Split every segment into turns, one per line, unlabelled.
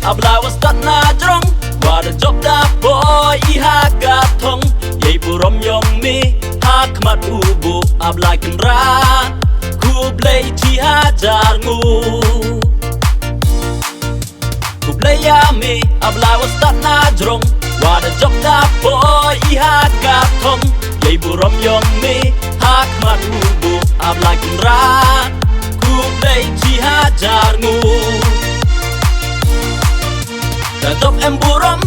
abla was that na drong Wada job da boy iha gatong Yei burom yong mi hakmat ubu abla kenra Kublay tiha jarngu Kublay yami abla was that na drong Wada job da boy iha gatong Yei burom yong mi hakmat ubu abla kenra Kublay tiha jarngu Tetap em buram,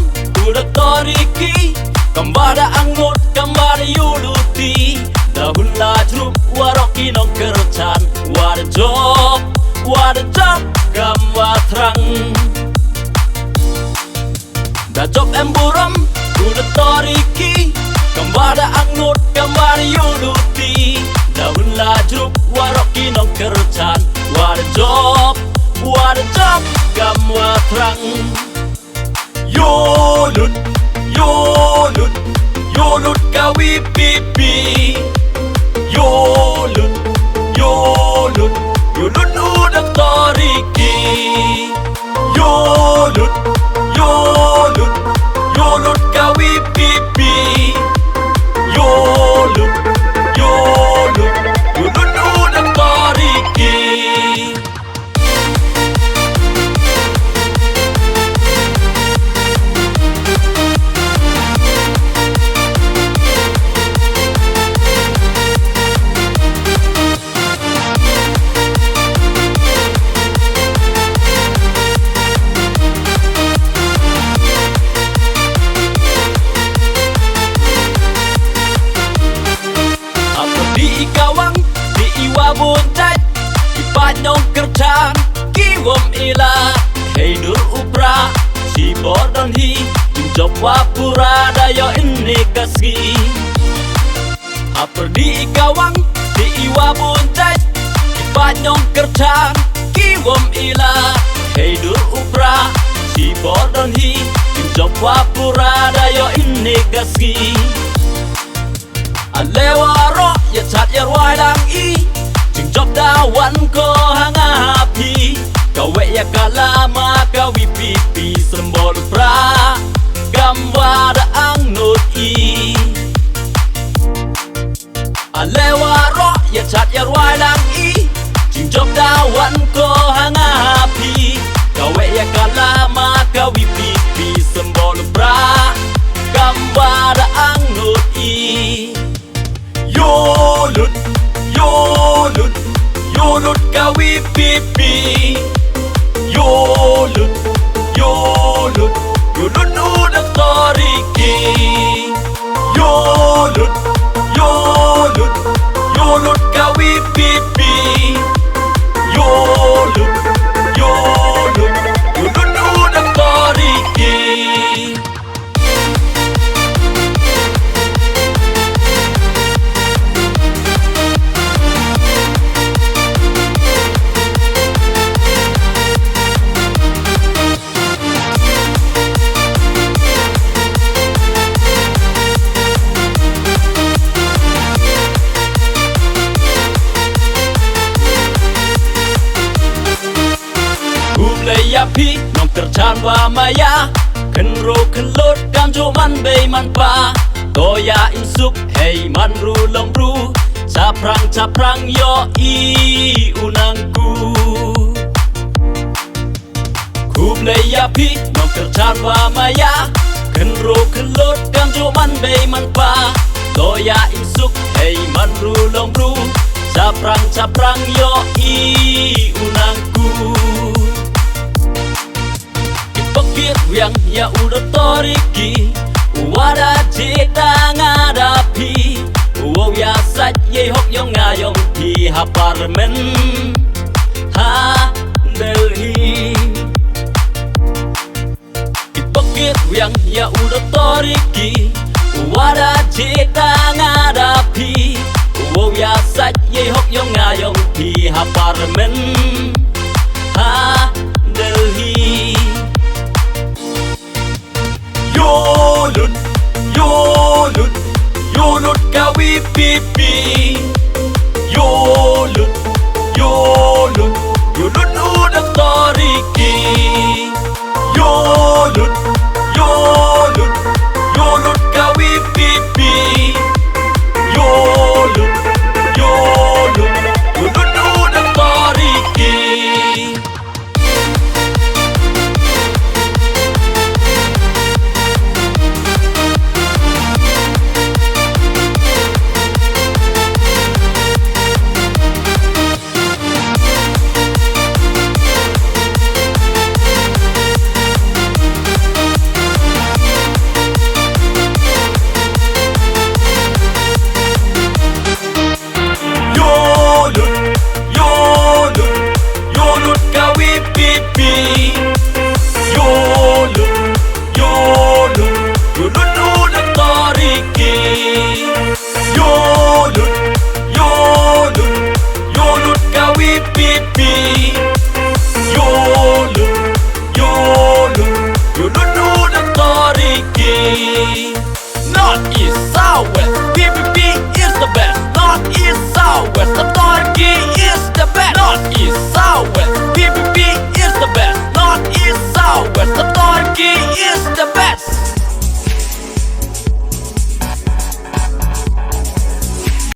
udah toriki Kembada angut, kembada yuluti Dahun lajruk, waroki nong kercan Wada job, kam watrang Tetap em buram, udah toriki Kembada angut, kembada yuluti Dahun lajruk, waroki nong kercan Wada job, kam watrang Yolut ka VPP Yolut udah toriki Yolut ka VPP Yolut udah toriki Buntai Ipanyong kerjaan Kiwom ila Hei dur upra Si bordon hi Job wapura Dayo ini kasih Aper di ikawang Di iwa buntai Ipanyong kerjaan Kiwom ila Hei dur upra Si bordon hi Job wapura Dayo ini kasih Alewaro Ya chat ya ruai lang i Job dawan ko hangapi Kawe ya kalama ka VPP Sembol Prah Gamba da ang not i Alewaro ya chat ya ruai lang i Job dawan ko hangapi Kawe ya kalama ka VPP Sembol Prah Gamba da ang not i Yolut ka VPP Yolut udah toriki Yolut ka VPP Yolut udah toriki Yapi nong kerjaan wa maya Kenro kelot kam jo man bay man pa Toya insuk hey man ru long ru Caprang yo i unangku Kublay yapi nong kerjaan wa maya Kenro kelot kam jo man bay man pa Toya insuk hey man ru long ru Caprang yo i unangku Yang ya udah toriki Wada cita ngadapi Wow ya saj ye hok yong ngayong Di apartemen Ha Delhi Ipakit yang ya udah toriki Wada cita ngadapi Wow ya saj ye hok yong ngayong Di apartemen Ha Delhi Yolut ka VPP Yolut udah toriki lut, yo lut, yo lut ka VPP. Yo lut, yo lut, yo lut udah tariki. North, east, south, west, VPP is the best. North, east, south, west, the Turkey is the best. North, east, south, west, VPP is the best. North, east, south, west, the Turkey is the